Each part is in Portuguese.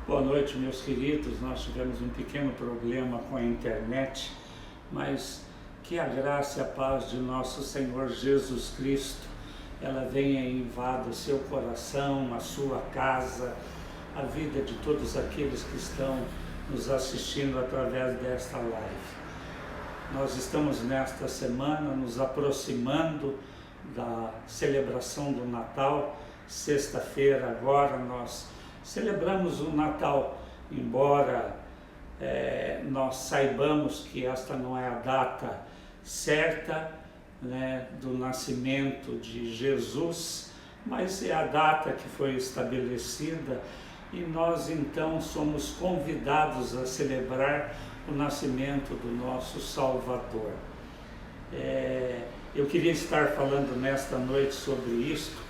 Boa noite, meus queridos. Nós tivemos um pequeno problema com a internet, mas que a graça e a paz de nosso Senhor Jesus Cristo, ela venha e invada o seu coração, a sua casa, a vida de todos aqueles que estão nos assistindo através desta live. Nós estamos nesta semana nos aproximando da celebração do Natal. Sexta-feira agora nós celebramos o Natal, embora nós saibamos que esta não é a data certa, né, do nascimento de Jesus, mas é a data que foi estabelecida e nós então somos convidados a celebrar o nascimento do nosso Salvador. Eu queria estar falando nesta noite sobre isto,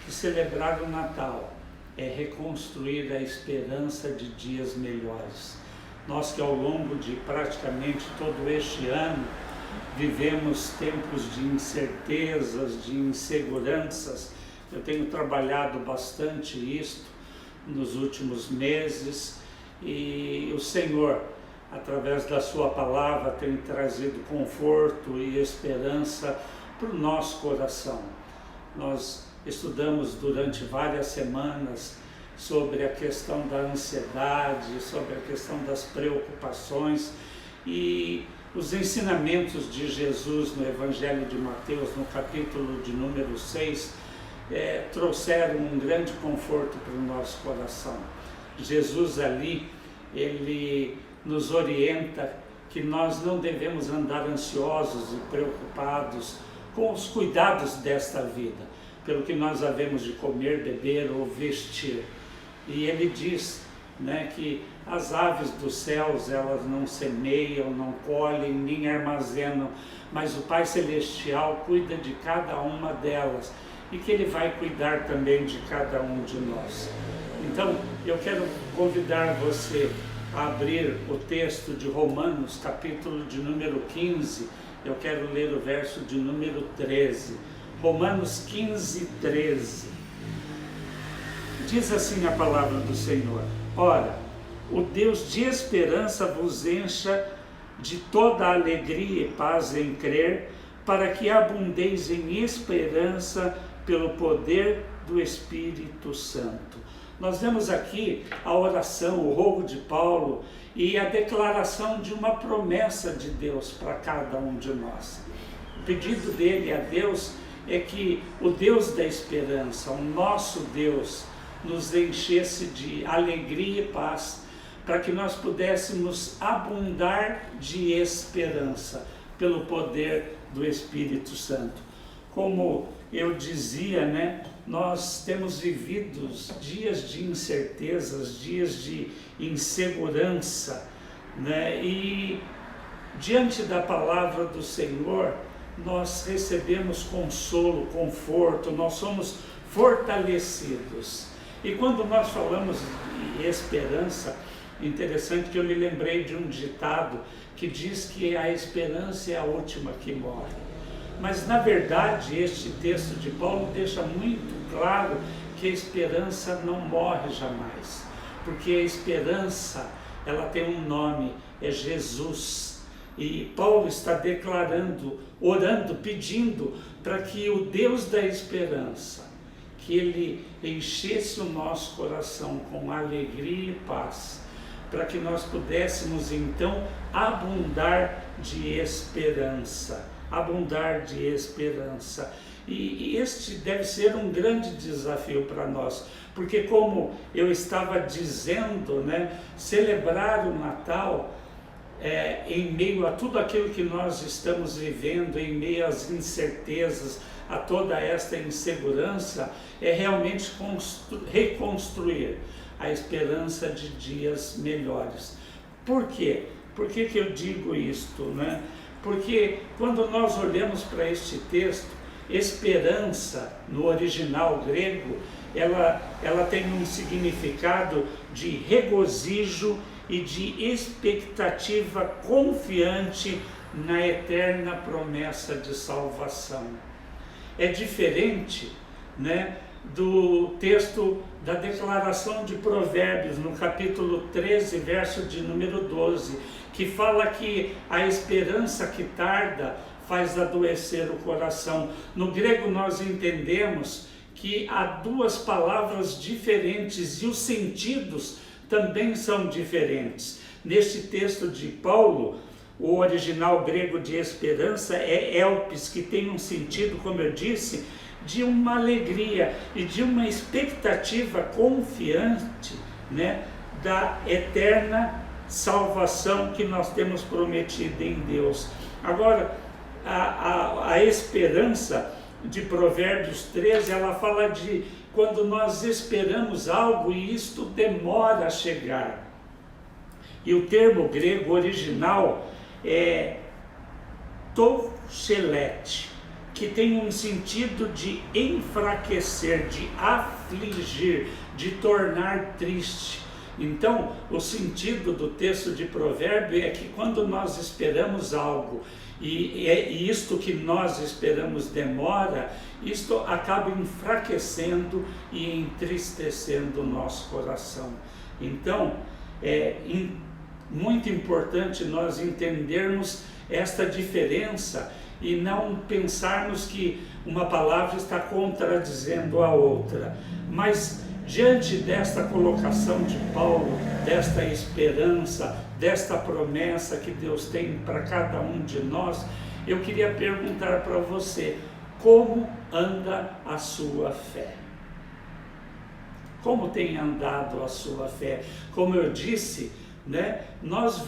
que celebrar o Natal é reconstruir a esperança de dias melhores. Nós que ao longo de praticamente todo este ano vivemos tempos de incertezas, de inseguranças. Eu tenho trabalhado bastante isto nos últimos meses e o Senhor, através da sua palavra, tem trazido conforto e esperança para o nosso coração. Nós estudamos durante várias semanas sobre a questão da ansiedade, sobre a questão das preocupações e os ensinamentos de Jesus no Evangelho de Mateus, no capítulo de número 6, trouxeram um grande conforto para o nosso coração. Jesus ali, ele nos orienta que nós não devemos andar ansiosos e preocupados com os cuidados desta vida, pelo que nós havemos de comer, beber ou vestir. E ele diz, né, que as aves dos céus, elas não semeiam, não colhem, nem armazenam, mas o Pai Celestial cuida de cada uma delas e que Ele vai cuidar também de cada um de nós. Então, eu quero convidar você a abrir o texto de Romanos, capítulo de número 15, eu quero ler o verso de número 13. Romanos 15, 13. Diz assim a palavra do Senhor: Ora, o Deus de esperança vos encha de toda alegria e paz em crer, para que abundeis em esperança pelo poder do Espírito Santo. Nós vemos aqui a oração, o rogo de Paulo e a declaração de uma promessa de Deus para cada um de nós. O pedido dele a Deus é que o Deus da esperança, o nosso Deus, nos enchesse de alegria e paz, para que nós pudéssemos abundar de esperança pelo poder do Espírito Santo. Como eu dizia, né, nós temos vivido dias de incertezas, dias de insegurança, né, e diante da palavra do Senhor, nós recebemos consolo, conforto, nós somos fortalecidos. E quando nós falamos de esperança, interessante que eu me lembrei de um ditado que diz que a esperança é a última que morre. Mas na verdade este texto de Paulo deixa muito claro que a esperança não morre jamais. Porque a esperança, ela tem um nome, é Jesus. E Paulo está declarando, orando, pedindo para que o Deus da esperança, que Ele enchesse o nosso coração com alegria e paz, para que nós pudéssemos então abundar de esperança, abundar de esperança. E este deve ser um grande desafio para nós, porque como eu estava dizendo, né, celebrar o Natal em meio a tudo aquilo que nós estamos vivendo, em meio às incertezas, a toda esta insegurança, é realmente reconstruir a esperança de dias melhores. Por quê? Por que eu digo isto, né? Porque quando nós olhamos para este texto, esperança, no original grego, ela tem um significado de regozijo e de expectativa confiante na eterna promessa de salvação. É diferente, né, do texto da declaração de Provérbios, no capítulo 13, verso de número 12, que fala que a esperança que tarda faz adoecer o coração. No grego nós entendemos que há duas palavras diferentes e os sentidos também são diferentes. Neste texto de Paulo, o original grego de esperança é elpis, que tem um sentido, como eu disse, de uma alegria e de uma expectativa confiante, né, da eterna salvação que nós temos prometido em Deus. Agora, a esperança de Provérbios 13, ela fala de quando nós esperamos algo e isto demora a chegar. E o termo grego original é tochelet, que tem um sentido de enfraquecer, de afligir, de tornar triste. Então, o sentido do texto de Provérbio é que quando nós esperamos algo e isto que nós esperamos demora, isto acaba enfraquecendo e entristecendo o nosso coração. Então, é muito importante nós entendermos esta diferença e não pensarmos que uma palavra está contradizendo a outra. Mas diante desta colocação de Paulo, desta esperança, desta promessa que Deus tem para cada um de nós, eu queria perguntar para você: como anda a sua fé? Como tem andado a sua fé? Como eu disse, né, nós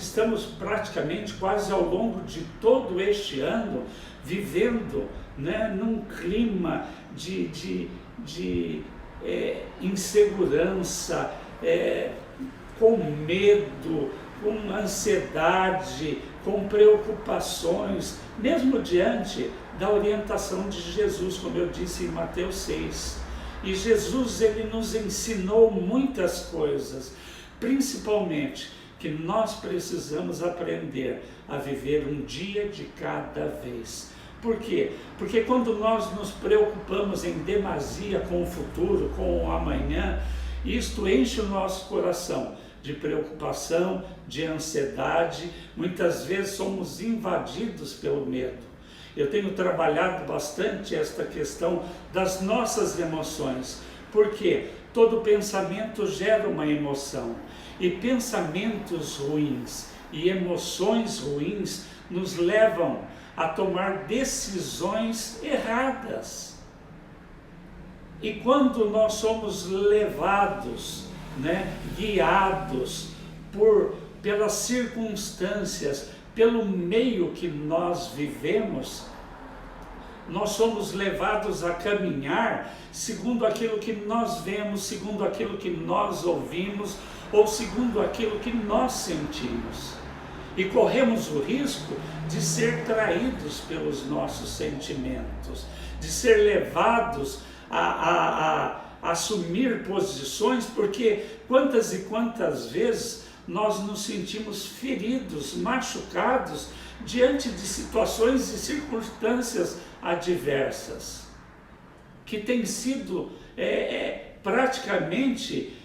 estamos praticamente quase ao longo de todo este ano vivendo, né, num clima de insegurança, com medo, com ansiedade, com preocupações, mesmo diante da orientação de Jesus, como eu disse em Mateus 6. E Jesus, ele nos ensinou muitas coisas, principalmente que nós precisamos aprender a viver um dia de cada vez. Por quê? Porque quando nós nos preocupamos em demasia com o futuro, com o amanhã, isto enche o nosso coração de preocupação, de ansiedade. Muitas vezes somos invadidos pelo medo. Eu tenho trabalhado bastante esta questão das nossas emoções, porque todo pensamento gera uma emoção, e pensamentos ruins e emoções ruins nos levam a tomar decisões erradas. E quando nós somos levados, né, guiados pelas circunstâncias, pelo meio que nós vivemos, nós somos levados a caminhar segundo aquilo que nós vemos, segundo aquilo que nós ouvimos, ou segundo aquilo que nós sentimos. E corremos o risco de ser traídos pelos nossos sentimentos, de ser levados a assumir posições, porque quantas e quantas vezes nós nos sentimos feridos, machucados, diante de situações e circunstâncias adversas, que tem sido praticamente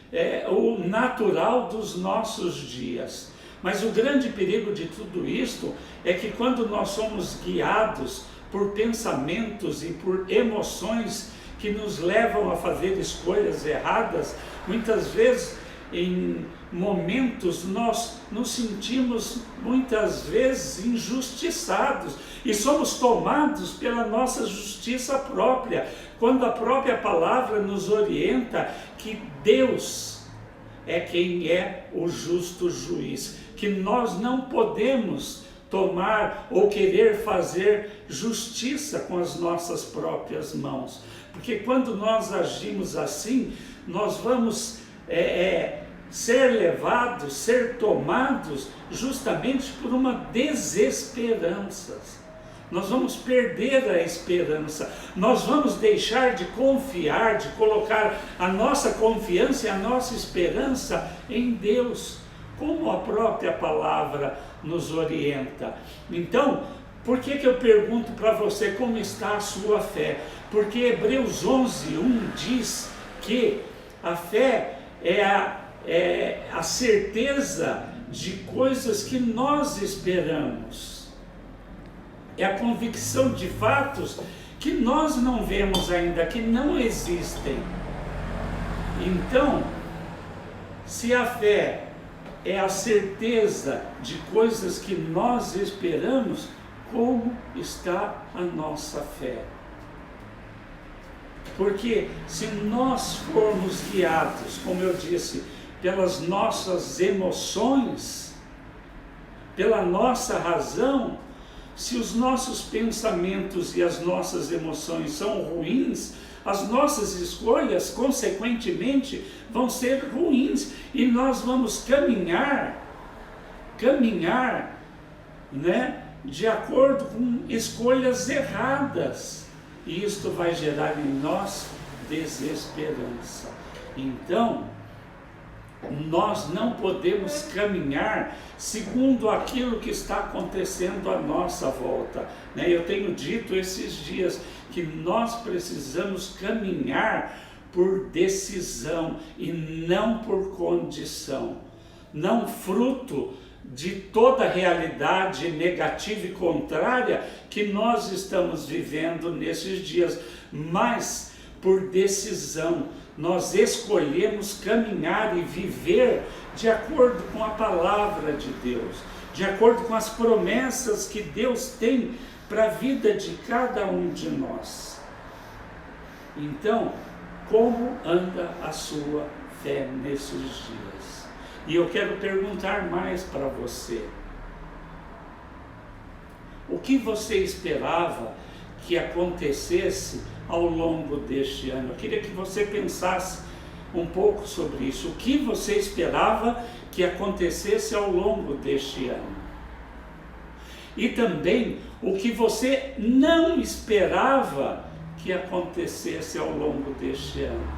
o natural dos nossos dias. Mas o grande perigo de tudo isto é que quando nós somos guiados por pensamentos e por emoções que nos levam a fazer escolhas erradas, muitas vezes em momentos nós nos sentimos muitas vezes injustiçados e somos tomados pela nossa justiça própria, quando a própria palavra nos orienta que Deus é quem é o justo juiz, que nós não podemos tomar ou querer fazer justiça com as nossas próprias mãos, porque quando nós agimos assim, nós vamos ser levados, ser tomados justamente por uma desesperança. Nós vamos perder a esperança, nós vamos deixar de confiar, de colocar a nossa confiança e a nossa esperança em Deus, como a própria palavra nos orienta. Então, Por que eu pergunto para você como está a sua fé? Porque Hebreus 11:1 diz que a fé é a certeza de coisas que nós esperamos. É a convicção de fatos que nós não vemos ainda, que não existem. Então, se a fé é a certeza de coisas que nós esperamos, como está a nossa fé? Porque se nós formos guiados, como eu disse, pelas nossas emoções, pela nossa razão, se os nossos pensamentos e as nossas emoções são ruins, as nossas escolhas, consequentemente, vão ser ruins, e nós vamos caminhar, né, de acordo com escolhas erradas, e isto vai gerar em nós desesperança. Então, nós não podemos caminhar segundo aquilo que está acontecendo à nossa volta, né? Eu tenho dito esses dias que nós precisamos caminhar por decisão e não por condição, não fruto de toda a realidade negativa e contrária que nós estamos vivendo nesses dias, mas por decisão. Nós escolhemos caminhar e viver de acordo com a palavra de Deus, de acordo com as promessas que Deus tem para a vida de cada um de nós. Então, como anda a sua fé nesses dias? E eu quero perguntar mais para você. O que você esperava que acontecesse ao longo deste ano? Eu queria que você pensasse um pouco sobre isso. O que você esperava que acontecesse ao longo deste ano? E também o que você não esperava que acontecesse ao longo deste ano.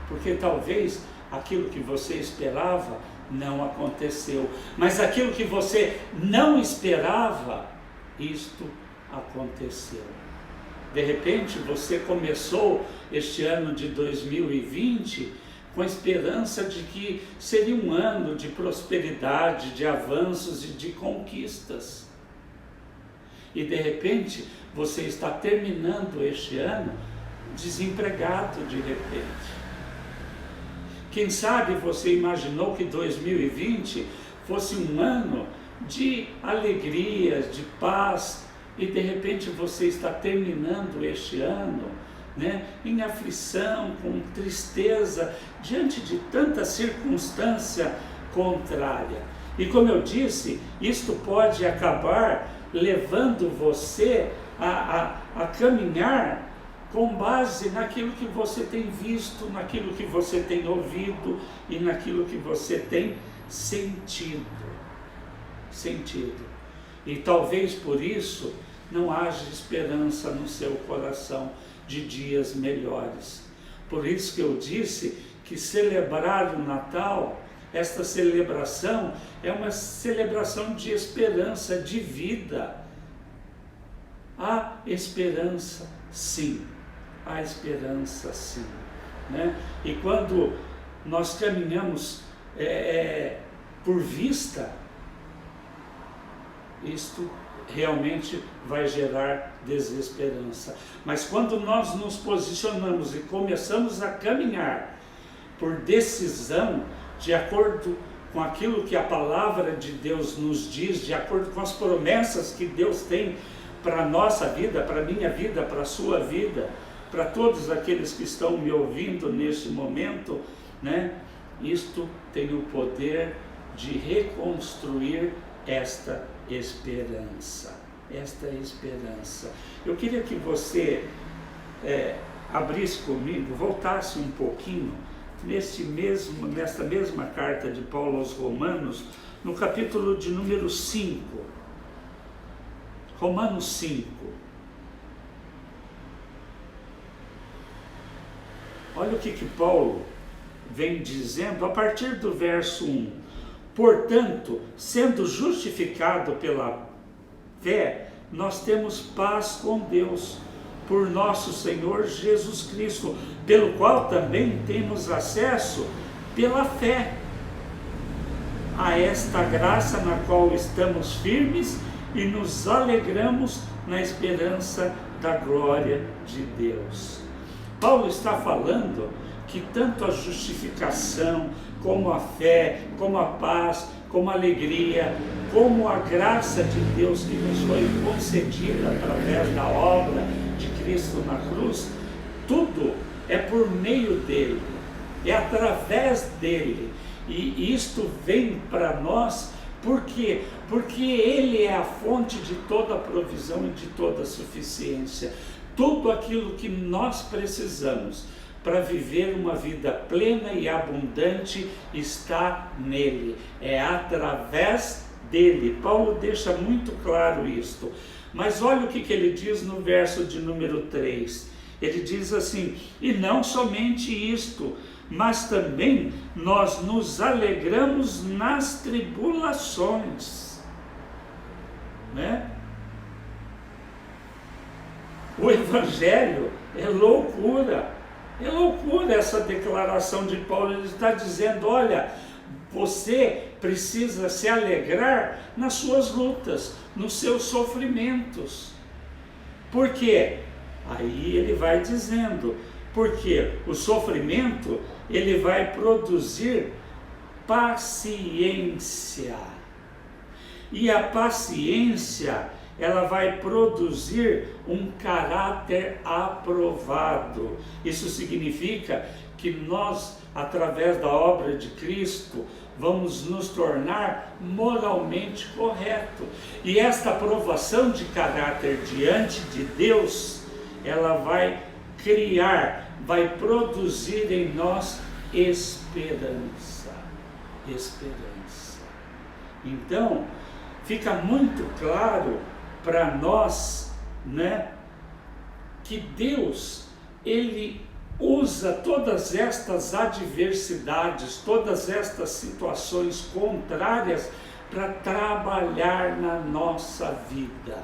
Porque talvez aquilo que você esperava não aconteceu, mas aquilo que você não esperava, isto aconteceu. De repente você começou este ano de 2020 com a esperança de que seria um ano de prosperidade, de avanços e de conquistas. E de repente você está terminando este ano desempregado de repente. Quem sabe você imaginou que 2020 fosse um ano de alegrias, de paz, e de repente você está terminando este ano, né, em aflição, com tristeza, diante de tanta circunstância contrária. E como eu disse, isto pode acabar levando você a caminhar com base naquilo que você tem visto, naquilo que você tem ouvido e naquilo que você tem sentido. E talvez por isso não haja esperança no seu coração de dias melhores. Por isso que eu disse que celebrar o Natal, esta celebração é uma celebração de esperança, de vida. Há esperança, sim. Há esperança, sim. Né? E quando nós caminhamos por vista, isto realmente vai gerar desesperança. Mas quando nós nos posicionamos e começamos a caminhar por decisão, de acordo com aquilo que a palavra de Deus nos diz, de acordo com as promessas que Deus tem para a nossa vida, para a minha vida, para a sua vida, para todos aqueles que estão me ouvindo neste momento, né? Isto tem o poder de reconstruir esta esperança. Eu queria que você abrisse comigo, voltasse um pouquinho nesta mesma carta de Paulo aos Romanos, no capítulo de número 5. Romanos 5. Olha o que Paulo vem dizendo a partir do verso 1. Portanto, sendo justificado pela fé, nós temos paz com Deus, por nosso Senhor Jesus Cristo, pelo qual também temos acesso pela fé a esta graça na qual estamos firmes e nos alegramos na esperança da glória de Deus. Paulo está falando que tanto a justificação, como a fé, como a paz, como a alegria, como a graça de Deus que nos foi concedida através da obra de Cristo na cruz, tudo é por meio dele, é através dele. E isto vem para nós, por quê? Porque ele é a fonte de toda a provisão e de toda a suficiência. Tudo aquilo que nós precisamos para viver uma vida plena e abundante está nele, é através dele. Paulo deixa muito claro isto. Mas olha o que ele diz no verso de número 3. Ele diz assim: e não somente isto, mas também nós nos alegramos nas tribulações, né? O Evangelho é loucura essa declaração de Paulo. Ele está dizendo: olha, você precisa se alegrar nas suas lutas, nos seus sofrimentos. Por quê? Aí ele vai dizendo, porque o sofrimento, ele vai produzir paciência. E a paciência, ela vai produzir um caráter aprovado. Isso significa que nós, através da obra de Cristo, vamos nos tornar moralmente corretos. E esta aprovação de caráter diante de Deus, ela vai criar, vai produzir em nós esperança. Esperança. Então, fica muito claro para nós, né, que Deus, ele usa todas estas adversidades, todas estas situações contrárias para trabalhar na nossa vida,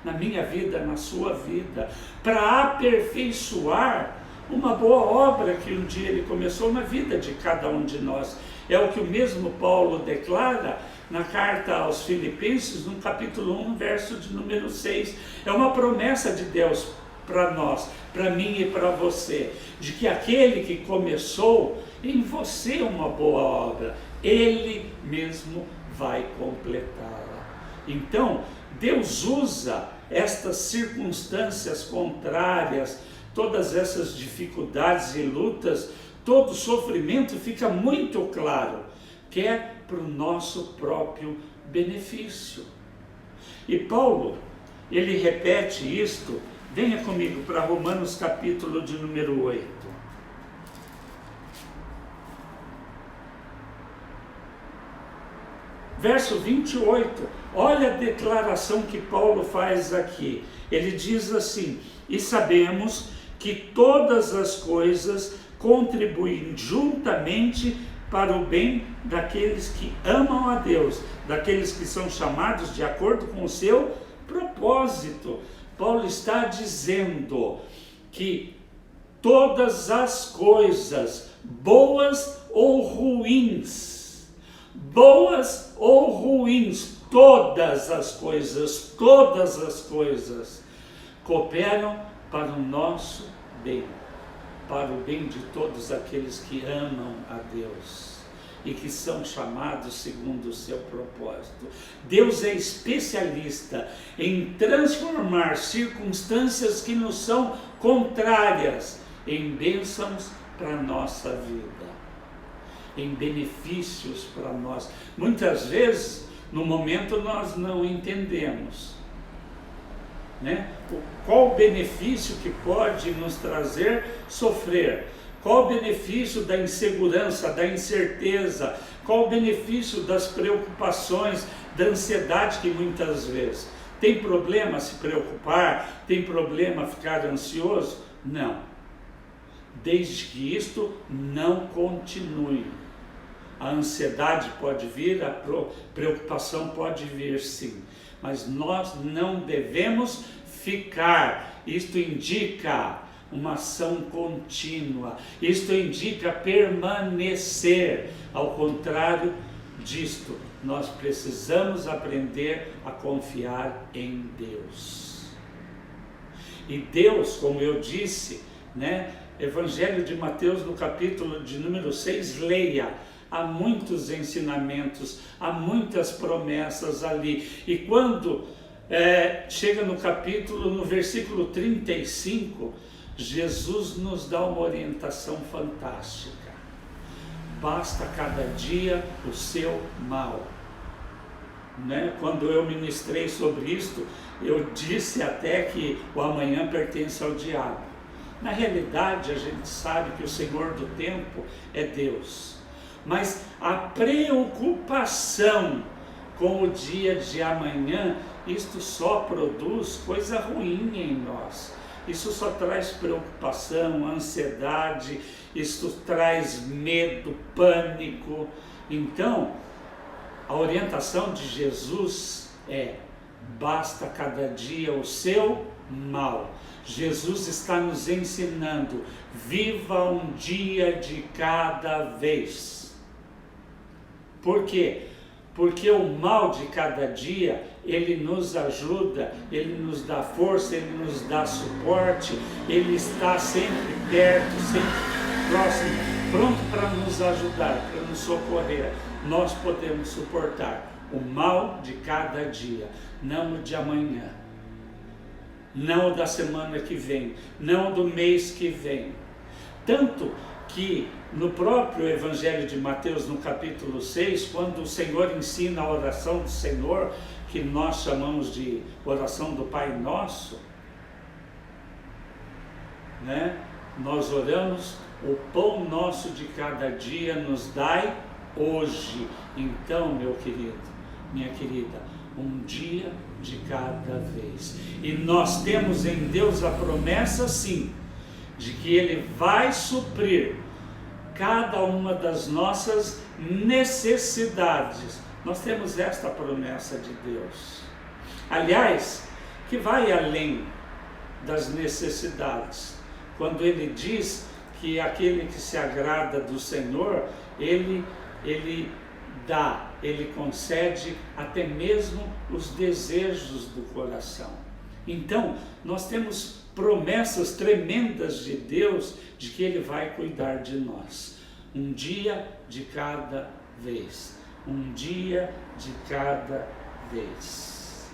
na minha vida, na sua vida, para aperfeiçoar uma boa obra que um dia ele começou na vida de cada um de nós. É o que o mesmo Paulo declara na carta aos Filipenses, no capítulo 1, verso de número 6. É uma promessa de Deus para nós, para mim e para você, de que aquele que começou em você uma boa obra, ele mesmo vai completá-la. Então, Deus usa estas circunstâncias contrárias, todas essas dificuldades e lutas, todo sofrimento, fica muito claro que é para o nosso próprio benefício. E Paulo, ele repete isto. Venha comigo para Romanos capítulo de número 8. Verso 28, olha a declaração que Paulo faz aqui. Ele diz assim: e sabemos que todas as coisas contribuem juntamente para o bem daqueles que amam a Deus, daqueles que são chamados de acordo com o seu propósito. Paulo está dizendo que todas as coisas, boas ou ruins, todas as coisas cooperam para o nosso bem, para o bem de todos aqueles que amam a Deus e que são chamados segundo o seu propósito. Deus é especialista em transformar circunstâncias que nos são contrárias em bênçãos para a nossa vida, em benefícios para nós. Muitas vezes, no momento, nós não entendemos, né? Qual o benefício que pode nos trazer sofrer? Qual o benefício da insegurança, da incerteza? Qual o benefício das preocupações, da ansiedade que muitas vezes? Tem problema se preocupar? Tem problema ficar ansioso? Não. Desde que isto não continue. A ansiedade pode vir, a preocupação pode vir sim. mas nós não devemos ficar. Isto indica uma ação contínua, isto indica permanecer. Ao contrário disto, nós precisamos aprender a confiar em Deus. E Deus, como eu disse, Evangelho de Mateus, no capítulo de número 6, leia, há muitos ensinamentos, há muitas promessas ali. E quando chega no versículo 35, Jesus nos dá uma orientação fantástica. Basta cada dia o seu mal. Quando eu ministrei sobre isto, eu disse até que o amanhã pertence ao diabo. Na realidade, a gente sabe que o Senhor do tempo é Deus. Mas a preocupação com o dia de amanhã, isto só produz coisa ruim em nós. Isso só traz preocupação, ansiedade, isso traz medo, pânico. Então, a orientação de Jesus é: basta cada dia o seu mal. Jesus está nos ensinando, viva um dia de cada vez. Por quê? Porque o mal de cada dia, ele nos ajuda, ele nos dá força, ele nos dá suporte, ele está sempre perto, sempre próximo, pronto para nos ajudar, para nos socorrer. Nós podemos suportar o mal de cada dia, não o de amanhã, não o da semana que vem, não o do mês que vem. Tanto que no próprio Evangelho de Mateus, no capítulo 6, quando o Senhor ensina a oração do Senhor, que nós chamamos de oração do Pai Nosso, nós oramos: o pão nosso de cada dia nos dai hoje. Então, meu querido, minha querida, um dia de cada vez. E nós temos em Deus a promessa, sim, de que Ele vai suprir cada uma das nossas necessidades. Nós temos esta promessa de Deus, aliás, que vai além das necessidades. Quando Ele diz que aquele que se agrada do Senhor, Ele dá, Ele concede até mesmo os desejos do coração. Então, nós temos promessas tremendas de Deus, de que Ele vai cuidar de nós. Um dia de cada vez. Um dia de cada vez.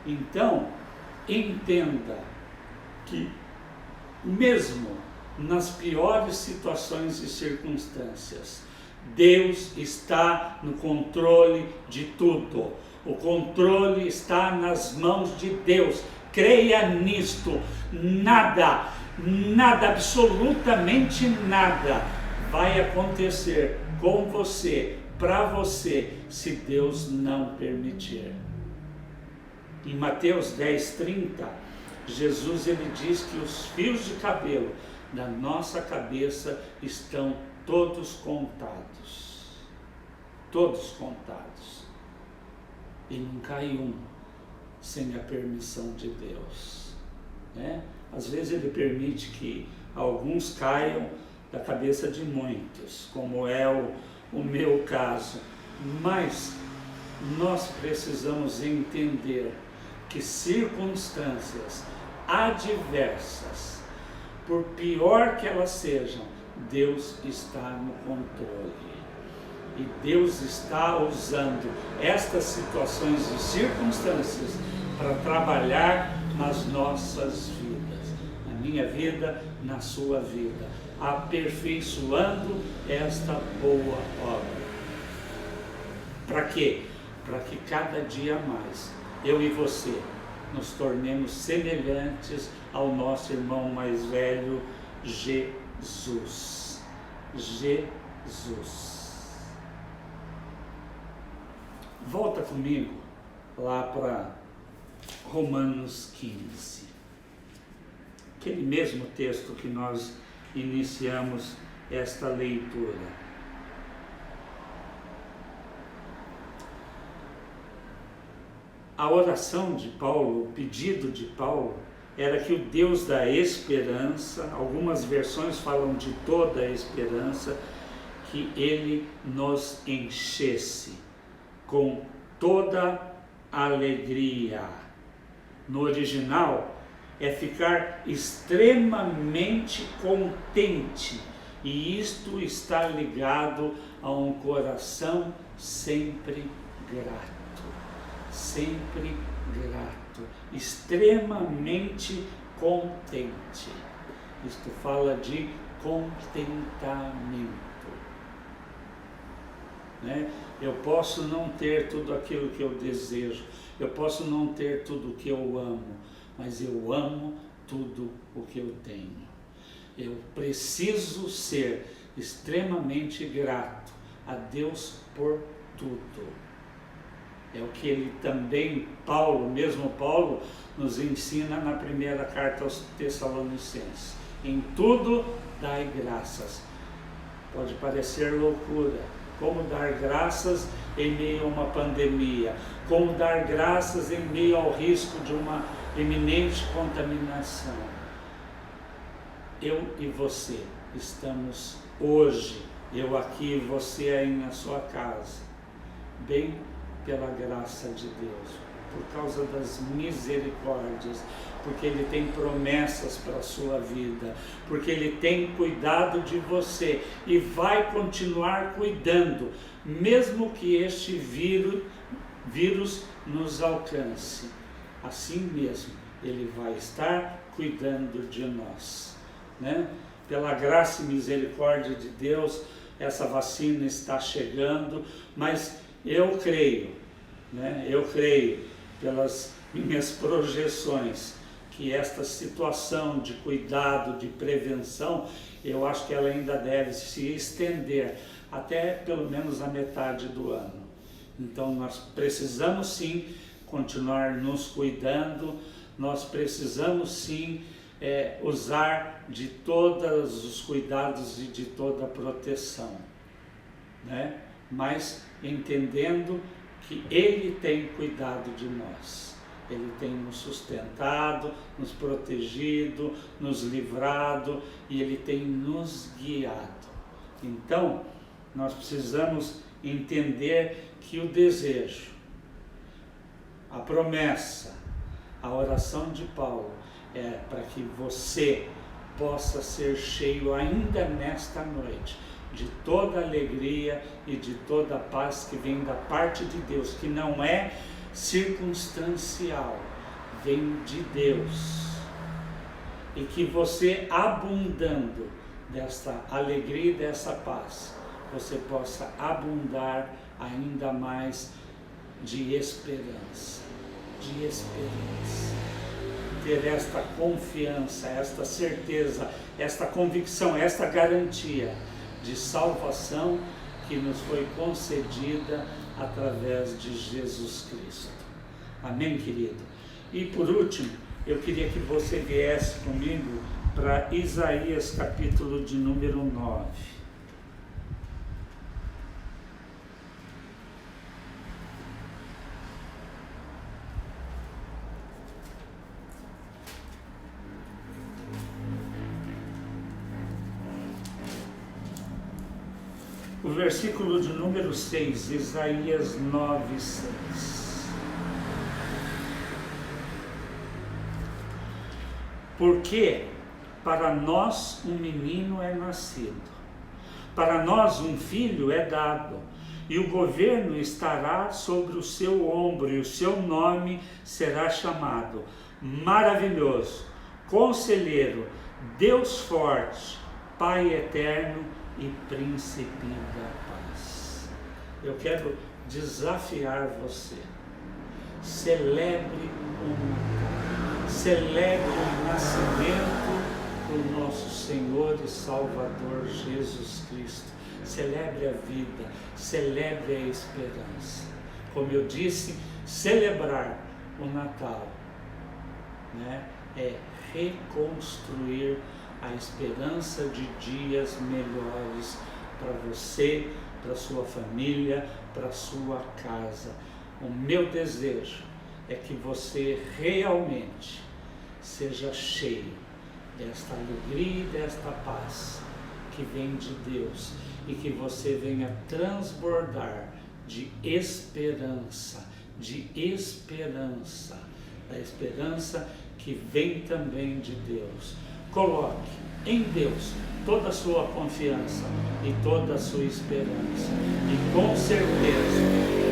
Então, entenda que mesmo nas piores situações e circunstâncias, Deus está no controle de tudo. O controle está nas mãos de Deus. Creia nisto. Nada, absolutamente nada vai acontecer com você, para você, se Deus não permitir. Em Mateus 10:30, Jesus ele diz que os fios de cabelo da nossa cabeça estão todos contados. Todos contados. E não cai um sem a permissão de Deus. Às vezes Ele permite que alguns caiam da cabeça de muitos, como é o meu caso. Mas nós precisamos entender que circunstâncias adversas, por pior que elas sejam, Deus está no controle. E Deus está usando estas situações e circunstâncias para trabalhar nas nossas vidas, na minha vida, na sua vida, aperfeiçoando esta boa obra. Para quê? Para que cada dia mais eu e você nos tornemos semelhantes ao nosso irmão mais velho, Jesus. Jesus. Volta comigo lá para Romanos 15. Aquele mesmo texto que nós iniciamos esta leitura. a oração de Paulo, o pedido de Paulo, era que o Deus da esperança, algumas versões falam de toda a esperança, que Ele nos enchesse com toda alegria. No original, é ficar extremamente contente, e isto está ligado a um coração sempre grato, extremamente contente. Isto fala de contentamento. Né? Eu posso não ter tudo aquilo que eu desejo, eu posso não ter tudo o que eu amo, mas eu amo tudo o que eu tenho. Eu preciso ser extremamente grato a Deus por tudo. É o que ele também, mesmo Paulo, nos ensina na primeira carta aos Tessalonicenses. Em tudo dai graças. Pode parecer loucura. Como dar graças em meio a uma pandemia? Como dar graças em meio ao risco de uma iminente contaminação? Eu e você estamos hoje, eu aqui e você aí na sua casa, bem pela graça de Deus, por causa das misericórdias, porque Ele tem promessas para a sua vida, porque Ele tem cuidado de você e vai continuar cuidando, mesmo que este vírus nos alcance. Assim mesmo, Ele vai estar cuidando de nós, né? Pela graça e misericórdia de Deus, essa vacina está chegando, mas eu creio, né? Eu creio, pelas minhas projeções, que esta situação de cuidado, de prevenção, eu acho que ela ainda deve se estender até pelo menos a metade do ano. Então nós precisamos sim continuar nos cuidando, nós precisamos sim usar de todos os cuidados e de toda a proteção, né? Mas entendendo que Ele tem cuidado de nós, Ele tem nos sustentado, nos protegido, nos livrado e Ele tem nos guiado. Então, nós precisamos entender que o desejo, a promessa, a oração de Paulo é para que você possa ser cheio ainda nesta noite de toda alegria e de toda paz que vem da parte de Deus, que não é circunstancial, vem de Deus. E que você, abundando desta alegria e dessa paz, você possa abundar ainda mais de esperança, ter esta confiança, esta certeza, esta convicção, esta garantia de salvação que nos foi concedida através de Jesus Cristo. Amém, querido? E por último, eu queria que você viesse comigo para Isaías capítulo de número 9. O versículo de número 6, Isaías 9, 6. Porque para nós um menino é nascido, para nós um filho é dado, e o governo estará sobre o seu ombro, e o seu nome será chamado Maravilhoso, Conselheiro, Deus Forte, Pai Eterno e Príncipe da Paz. Eu quero desafiar você. Celebre o Natal. Celebre o nascimento do nosso Senhor e Salvador Jesus Cristo. Celebre a vida, celebre a esperança. Como eu disse, celebrar o Natal, né, é reconstruir a esperança de dias melhores para você, para sua família, para sua casa. O meu desejo é que você realmente seja cheio desta alegria e desta paz que vem de Deus, e que você venha transbordar de esperança, da esperança que vem também de Deus. Coloque em Deus toda a sua confiança e toda a sua esperança, e com certeza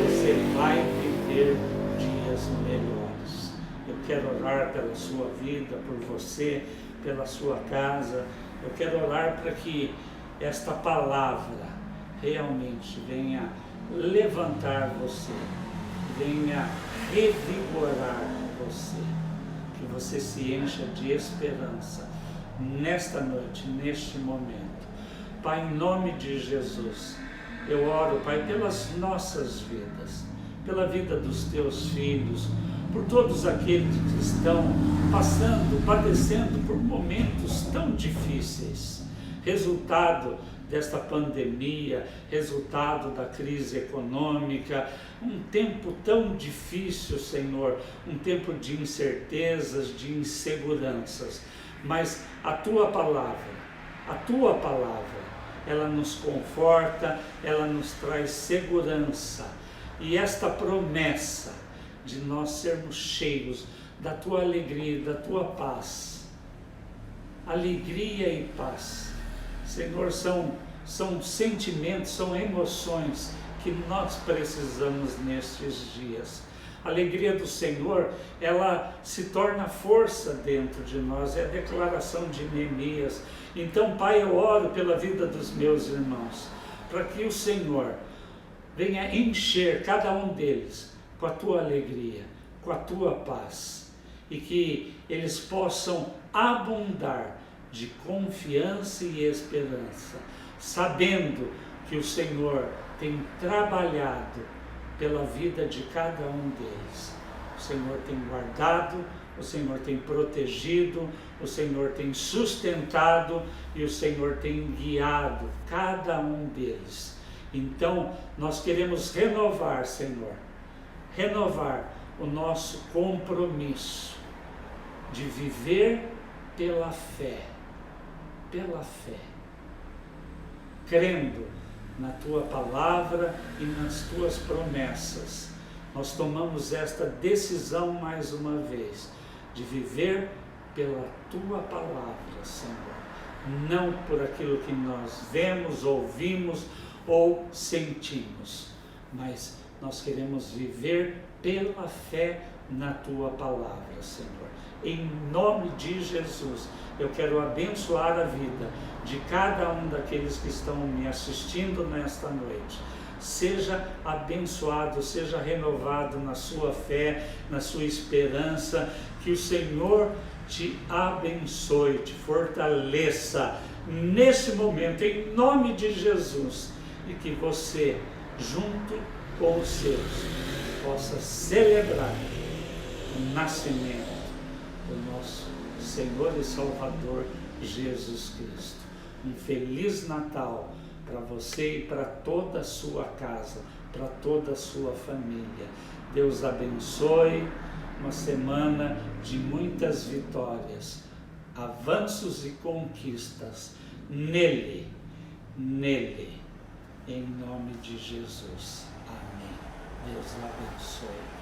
você vai viver dias melhores. Eu quero orar pela sua vida, por você, pela sua casa. Eu quero orar para que esta palavra realmente venha levantar você, venha revigorar você, que você se encha de esperança nesta noite, neste momento. Pai, em nome de Jesus, eu oro, Pai, pelas nossas vidas, pela vida dos teus filhos, por todos aqueles que estão padecendo por momentos tão difíceis, resultado desta pandemia, resultado da crise econômica, um tempo tão difícil, Senhor, um tempo de incertezas, de inseguranças, mas a Tua palavra, ela nos conforta, ela nos traz segurança, e esta promessa de nós sermos cheios da Tua alegria, da Tua paz, alegria e paz, Senhor, são sentimentos, são emoções que nós precisamos nestes dias. A alegria do Senhor, ela se torna força dentro de nós, é a declaração de Neemias. Então, Pai, eu oro pela vida dos meus irmãos, para que o Senhor venha encher cada um deles com a Tua alegria, com a Tua paz, e que eles possam abundar de confiança e esperança, sabendo que o Senhor tem trabalhado pela vida de cada um deles. O Senhor tem guardado, o Senhor tem protegido, o Senhor tem sustentado e o Senhor tem guiado cada um deles. Então, nós queremos renovar, Senhor, o nosso compromisso de viver pela fé, crendo na Tua palavra e nas Tuas promessas. Nós tomamos esta decisão mais uma vez, de viver pela Tua palavra, Senhor, não por aquilo que nós vemos, ouvimos ou sentimos, mas nós queremos viver pela fé na Tua palavra, Senhor. Em nome de Jesus, eu quero abençoar a vida de cada um daqueles que estão me assistindo nesta noite. Seja abençoado, seja renovado na sua fé, na sua esperança, que o Senhor te abençoe, te fortaleça nesse momento, em nome de Jesus, e que você, junto com os seus, possa celebrar o nascimento do nosso Senhor e Salvador Jesus Cristo. Um Feliz Natal para você e para toda a sua casa, para toda a sua família. Deus abençoe, uma semana de muitas vitórias, avanços e conquistas nele, em nome de Jesus. Amém. Deus abençoe.